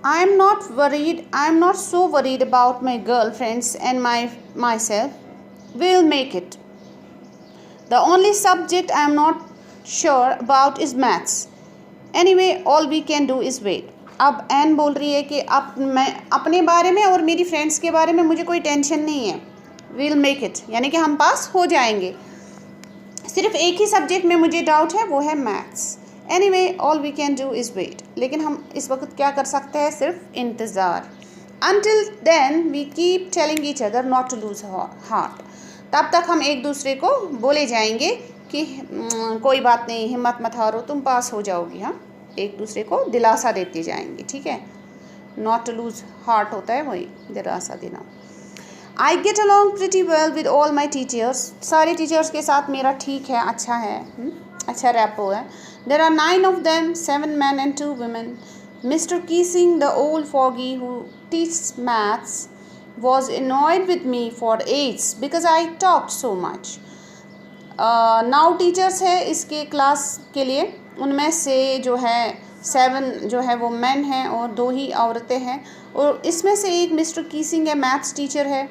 I am not worried. I am not so worried about my girlfriends and myself. We'll make it. The only subject I am not sure about is maths. Anyway, all we can do is wait. अब N बोल रही है कि अब मैं अपने बारे में और मेरी फ्रेंड्स के बारे में मुझे कोई टेंशन नहीं है. We'll make it, यानी कि हम पास हो जाएंगे. सिर्फ एक ही सब्जेक्ट में मुझे डाउट है, वो है maths. Anyway all we can do is wait. लेकिन हम इस वक्त क्या कर सकते हैं? सिर्फ इंतज़ार. Until then we keep telling each other not to lose heart. तब तक हम एक दूसरे को बोले जाएंगे कि कोई बात नहीं, हिम्मत मत हारो, तुम पास हो जाओगी. हम एक दूसरे को दिलासा देते जाएंगे. ठीक है, नॉट टू लूज़ हार्ट होता है वही दिलासा देना. I get along pretty well with all my teachers. सारे टीचर्स के साथ मेरा ठीक है, अच्छा है, अच्छा रैपो है. There are 9 of them, 7 men and 2 women. Mr. Keesing, the old fogey who teaches maths, was annoyed with me for 8 because I talked so much. 9 teachers है इसके क्लास के लिए. उनमें से जो है 7 जो है वो मैन हैं और 2 ही औरतें हैं. और इसमें से एक मिस्टर कीसिंग है, मैथ्स टीचर है.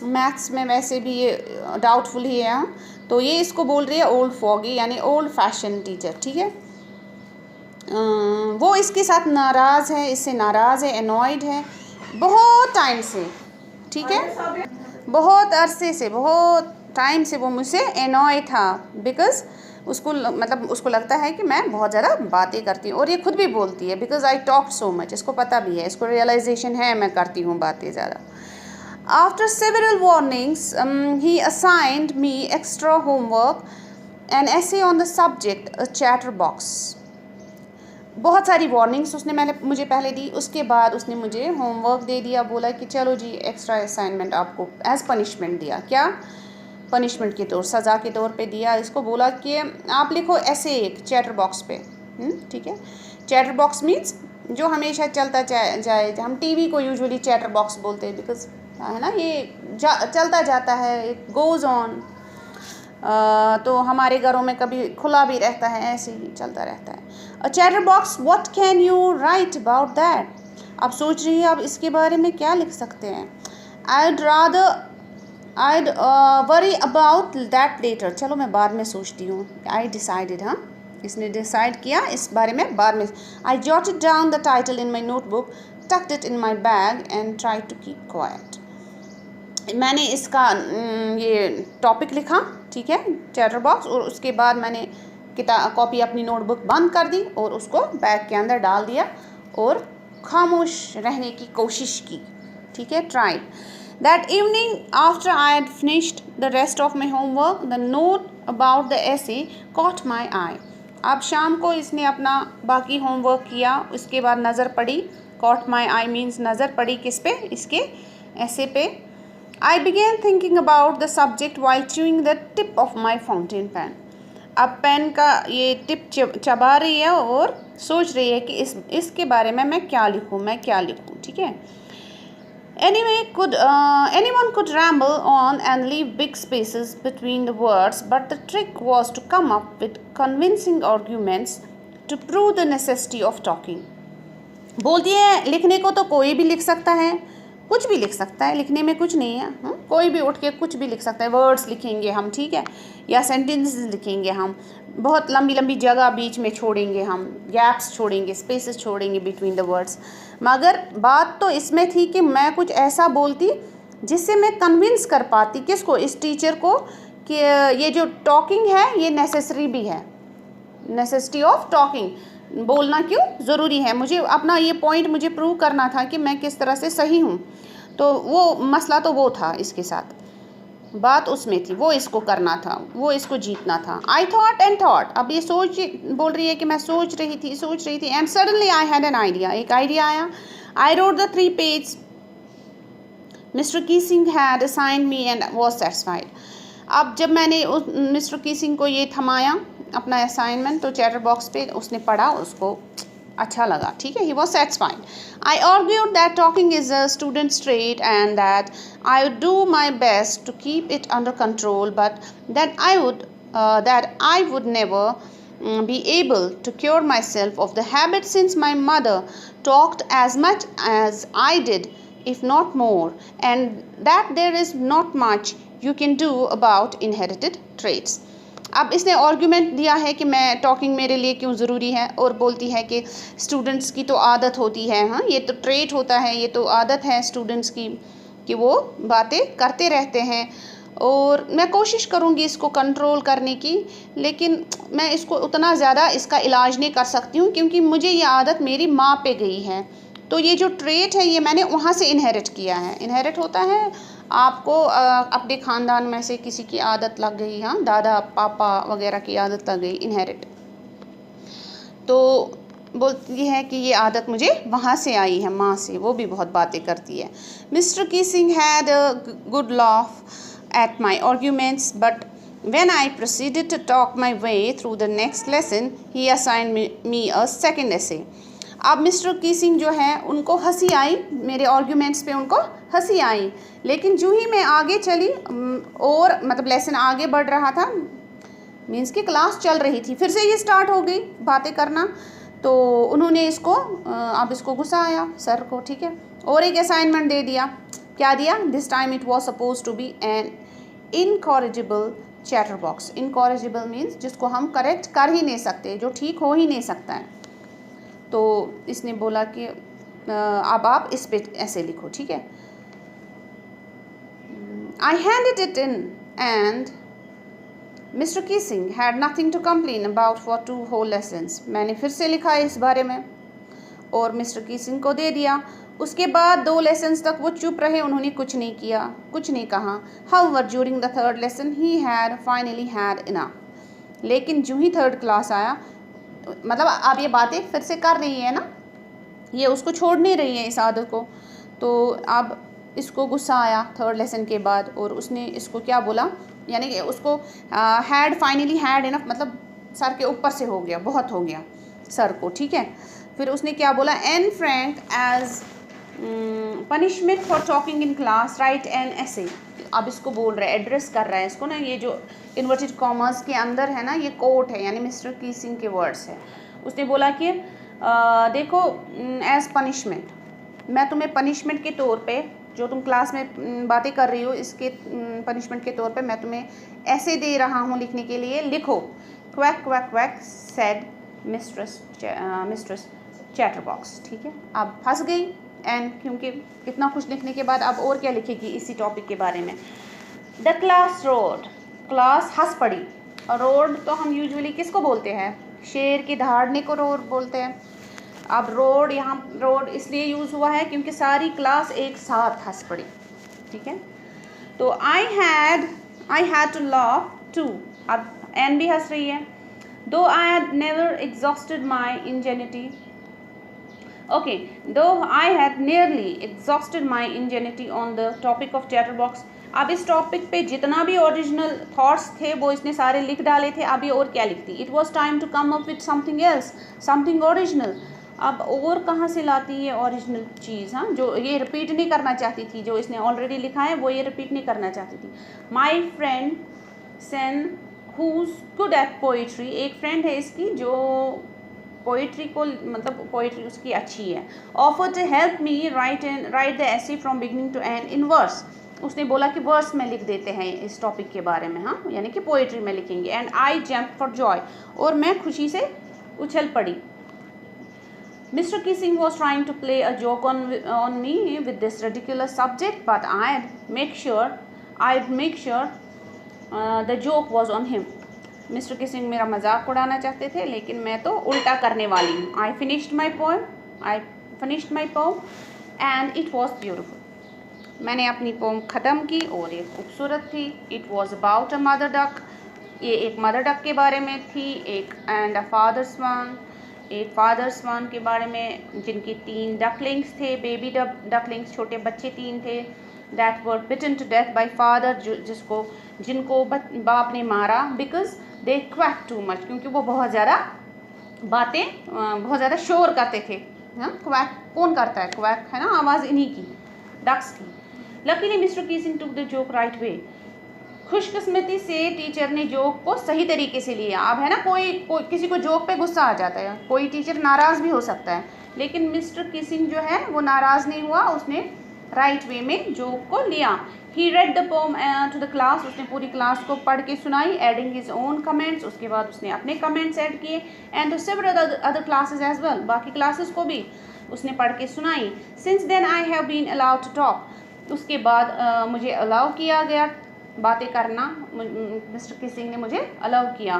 मैथ्स में वैसे भी ये डाउटफुल ही है. तो ये इसको बोल रही है ओल्ड फॉगी, यानी ओल्ड फैशन टीचर. ठीक है, वो इसके साथ नाराज़ है, इससे नाराज़ है, एनॉयड है बहुत टाइम से. ठीक है, बहुत अरसे से, बहुत टाइम से वो मुझसे एनॉय था. बिकॉज़ उसको मतलब उसको लगता है कि मैं बहुत ज़्यादा बातें करती हूँ. और ये खुद भी बोलती है because I talk so much. इसको पता भी है, इसको रियलाइजेशन है मैं करती हूँ बातें ज़्यादा. After several warnings, he assigned me extra homework, an essay on the subject, a chatterbox. बहुत सारी वार्निंग्स उसने मुझे पहले दी. उसके बाद उसने मुझे होमवर्क दे दिया. बोला कि चलो जी एक्स्ट्रा असाइनमेंट आपको एज पनिशमेंट दिया. क्या पनिशमेंट के तौर, सज़ा के तौर पे दिया. इसको बोला कि आप लिखो ऐसे एक चैटर बॉक्स पे. ठीक है, चैटर बॉक्स मीन्स जो हमेशा चलता जाए. हम टीवी को यूजुअली चैटर बॉक्स बोलते हैं बिकॉज है ना, ये चलता जाता है, इट गोज़ ऑन. तो हमारे घरों में कभी खुला भी रहता है, ऐसे ही चलता रहता है. A chatterbox, what can you write about that. आप सोच रही हैं आप इसके बारे में क्या लिख सकते हैं. I'd worry about that later. चलो मैं बाद में सोचती हूँ. I decided. हाँ, इसने डिसाइड किया इस बारे में बाद में. I jotted down the title in my notebook, tucked it in my bag and tried to keep quiet. मैंने इसका ये टॉपिक लिखा. ठीक है, चैटर बॉक्स. और उसके बाद मैंने कॉपी अपनी नोटबुक बंद कर दी और उसको बैग के अंदर डाल दिया और खामोश रहने की कोशिश की. ठीक है, tried. That evening after I had finished the rest of my homework, the note about the essay caught my eye. अब शाम को इसने अपना बाकी होमवर्क किया. उसके बाद नज़र पड़ी, कॉट माई आई मीन्स नज़र पड़ी किस पे, इसके ऐसे पे. I began thinking about the subject while chewing the tip of my fountain pen. अब पेन का ये टिप चबा रही है और सोच रही है कि इसके बारे में मैं क्या लिखूँ. ठीक है. Anyone could ramble on and leave big spaces between the words, but the trick was to come up with convincing arguments to prove the necessity of talking. बोलती है लिखने को तो कोई भी लिख सकता है, कुछ भी लिख सकता है, लिखने में कुछ नहीं है. कोई भी उठ के कुछ भी लिख सकता है. वर्ड्स लिखेंगे हम, ठीक है, या सेंटेंसेस लिखेंगे हम. बहुत लंबी लंबी जगह बीच में छोड़ेंगे हम, गैप्स छोड़ेंगे, स्पेसेस छोड़ेंगे बिटवीन द वर्ड्स. मगर बात तो इसमें थी कि मैं कुछ ऐसा बोलती जिससे मैं कन्विंस कर पाती किसको, इस टीचर को, कि ये जो टॉकिंग है ये नेसेसरी भी है. नेसेसिटी ऑफ टॉकिंग, बोलना क्यों ज़रूरी है. मुझे अपना ये पॉइंट मुझे प्रूव करना था कि मैं किस तरह से सही हूँ. तो वो मसला तो वो था, इसके साथ बात उसमें थी, वो इसको करना था, वो इसको जीतना था. I thought and thought. अब ये बोल रही है कि मैं सोच रही थी and suddenly I had an idea. एक आइडिया आया. I wrote the 3 page Mr Keesing had assigned me and was satisfied. अब जब मैंने मिस्टर कीसिंग को ये थमाया अपना असाइनमेंट, तो चैटर बॉक्स पे उसने पढ़ा, उसको अच्छा लगा. ठीक है, he was satisfied. I argued that talking is a student trait and that I would do my best to keep it under control, but that I would never be able to cure myself of the habit since my mother talked as much as I did, if not more, and that there is not much you can do about inherited traits. अब इसने argument दिया है कि मैं talking मेरे लिए क्यों ज़रूरी है, और बोलती है कि स्टूडेंट्स की तो आदत होती है, हाँ ये तो ट्रेट होता है, ये तो आदत है स्टूडेंट्स की कि वो बातें करते रहते हैं, और मैं कोशिश करूँगी इसको कंट्रोल करने की, लेकिन मैं इसको उतना ज़्यादा इसका इलाज नहीं कर सकती हूँ क्योंकि मुझे ये आदत मेरी माँ पे गई है। तो ये जो ट्रेट है ये मैंने वहाँ से इनहेरिट किया है। इनहेरिट होता है आपको अपने ख़ानदान में से किसी की आदत लग गई, हाँ दादा पापा वगैरह की आदत लग गई, इनहेरिट। तो बोलती है कि ये आदत मुझे वहाँ से आई है, माँ से, वो भी बहुत बातें करती है। Mr Keesing had a good laugh at my arguments, but when I proceeded to talk my way through the next lesson, he assigned me a second essay. अब मिस्टर कीसिंग जो है उनको हंसी आई, मेरे आर्ग्यूमेंट्स पे उनको हंसी आई, लेकिन जो ही मैं आगे चली और मतलब लेसन आगे बढ़ रहा था, मीन्स की क्लास चल रही थी, फिर से ये स्टार्ट हो गई बातें करना, तो उन्होंने इसको अब इसको गुस्सा आया सर को, ठीक है, और एक असाइनमेंट दे दिया। क्या दिया? This time it was suppose to be an incorrigible chatterbox. Incorrigible means जिसको हम करेक्ट कर ही नहीं सकते, जो ठीक हो ही नहीं सकता है। तो इसने बोला कि अब आप इस पे ऐसे लिखो, ठीक है। I handed it in and Mr Keesing had nothing to complain about for 2 whole lessons। मैंने फिर से लिखा इस बारे में और मिस्टर कीसिंग को दे दिया। उसके बाद 2 लेसन्स तक वो चुप रहे, उन्होंने कुछ नहीं किया, कुछ नहीं कहा। However during the 3rd lesson he had finally had enough. लेकिन जो ही 3rd क्लास आया, मतलब अब ये बातें फिर से कर रही है ना, ये उसको छोड़ नहीं रही है इस आदत को, तो अब इसको गुस्सा आया 3rd लेसन के बाद, और उसने इसको क्या बोला, यानी कि उसको हैड फाइनली हैड इनफ मतलब सर के ऊपर से हो गया, बहुत हो गया सर को, ठीक है। फिर उसने क्या बोला, Anne Frank as punishment for talking in class write an essay. अब इसको बोल रहा है, एड्रेस कर रहा है इसको ना, ये जो इन्वर्टेड कॉमर्स के अंदर है ना, ये कोट है, यानी मिस्टर कीसिंग के वर्ड्स है। उसने बोला कि देखो एज पनिशमेंट, मैं तुम्हें पनिशमेंट के तौर पे, जो तुम क्लास में बातें कर रही हो इसके पनिशमेंट के तौर पे मैं तुम्हें ऐसे दे रहा हूँ लिखने के लिए, लिखो। Quack quack quack said mistress chatterbox, ठीक है। अब फंस गई एंड, क्योंकि इतना कुछ लिखने के बाद अब और क्या लिखेगी इसी टॉपिक के बारे में। द क्लास रोड, क्लास हंस पड़ी। और रोड तो हम यूजुअली किसको बोलते हैं, शेर की दहाड़ने को रोड बोलते हैं। अब रोड, यहाँ रोड इसलिए यूज़ हुआ है क्योंकि सारी क्लास एक साथ हंस पड़ी, ठीक है। तो I had to laugh too, अब एन भी हंस रही है। Though I had never exhausted my ingenuity, okay, though I had nearly exhausted my ingenuity on the topic of chatterbox। अब इस टॉपिक पे जितना भी ओरिजिनल थॉट्स थे वो इसने सारे लिख डाले थे, अभी और क्या लिखती। It was time to come up with something else, something original. अब और कहाँ से लाती है ओरिजिनल चीज़, हाँ, जो ये रिपीट नहीं करना चाहती थी, जो इसने ऑलरेडी लिखा है वो ये रिपीट नहीं करना चाहती थी। My friend Sanne who's good at poetry, एक फ्रेंड है इसकी जो पोइट्री को, मतलब पोइट्री उसकी अच्छी है। Offer to help me write the essay from beginning to end in verse, उसने बोला कि वर्स में लिख देते हैं इस टॉपिक के बारे में, हाँ, यानी कि पोइट्री में लिखेंगे। And I jump for joy, और मैं खुशी से उछल पड़ी। Mr Keesing was trying to play a joke on me with this ridiculous subject, but I make sure the joke was on him. Mr Keesing मेरा मजाक उड़ाना चाहते थे, लेकिन मैं तो उल्टा करने वाली हूँ। I finished my poem and it was beautiful. मैंने अपनी पोम ख़त्म की और ये खूबसूरत थी। It was about a mother duck, ये एक मदर डक के बारे में थी, एक एंड अ फादर स्वान, एक फादर स्वान के बारे में जिनकी 3 डकलिंग्स थे, बेबी डकलिंग्स, छोटे बच्चे 3 थे। That were beaten to death by father, जिनको बाप ने मारा, because they quack too much, क्योंकि वो बहुत ज़्यादा बातें, बहुत ज़्यादा शोर करते थे। हाँ, क्वैक कौन करता है, क्वैक है ना, आवाज़ इन्हीं की, डक्स की। Luckily Mr Keesing took the joke right way, खुशकिस्मती से टीचर ने जोक को सही तरीके से लिया। अब है ना, कोई किसी को जोक पे गुस्सा आ जाता है, कोई टीचर नाराज़ भी हो सकता है, लेकिन मिस्टर किसिंग जो है वो नाराज़ नहीं हुआ, उसने राइट वे में जोक को लिया। He read the poem to the class, उसने पूरी क्लास को पढ़ के सुनाई, एडिंग हिज ओन कमेंट्स, उसके बाद उसने अपने कमेंट्स ऐड किए, and to several other classes as well, बाकी क्लासेस को भी उसने पढ़ के सुनाई। Since then I have been allowed to talk, उसके बाद मुझे अलाउ किया गया बातें करना, मिस्टर किसिंग ने मुझे अलाउ किया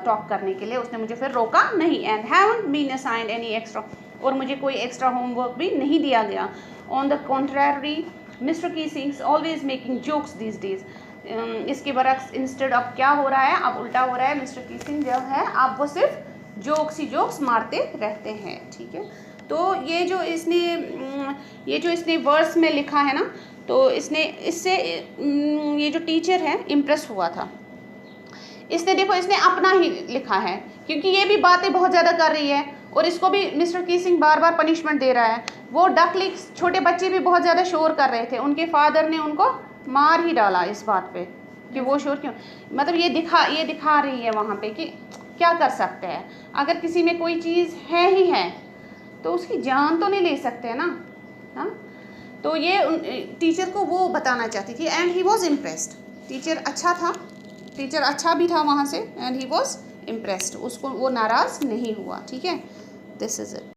टॉक करने के लिए, उसने मुझे फिर रोका नहीं। And haven't been assigned any extra, और मुझे कोई एक्स्ट्रा होमवर्क भी नहीं दिया गया। On the contrary Mr Keesing always making jokes these days, इसके बरक्स इंस्टेड अब क्या हो रहा है, अब उल्टा हो रहा है। मिस्टर किसिंग जो है अब वो सिर्फ जोक्स ही जोक्स मारते रहते हैं। ठीक है, तो ये जो इसने वर्स में लिखा है ना, तो इसने इससे ये जो टीचर है इम्प्रेस हुआ था। इसने देखो, इसने अपना ही लिखा है, क्योंकि ये भी बातें बहुत ज़्यादा कर रही है और इसको भी मिस्टर किसिंग बार बार पनिशमेंट दे रहा है। वो डकलिंग्स छोटे बच्चे भी बहुत ज़्यादा शोर कर रहे थे, उनके फादर ने उनको मार ही डाला इस बात पे कि वो शोर क्यों, मतलब ये दिखा रही है वहाँ पे कि क्या कर सकते हैं। अगर किसी में कोई चीज़ है ही है तो उसकी जान तो नहीं ले सकते हैं ना, हाँ। तो ये टीचर को वो बताना चाहती थी, and he was impressed. Teacher अच्छा भी था वहाँ से, एंड ही वॉज इम्प्रेस्ड, उसको वो नाराज़ नहीं हुआ। ठीक है, दिस इज़ इट।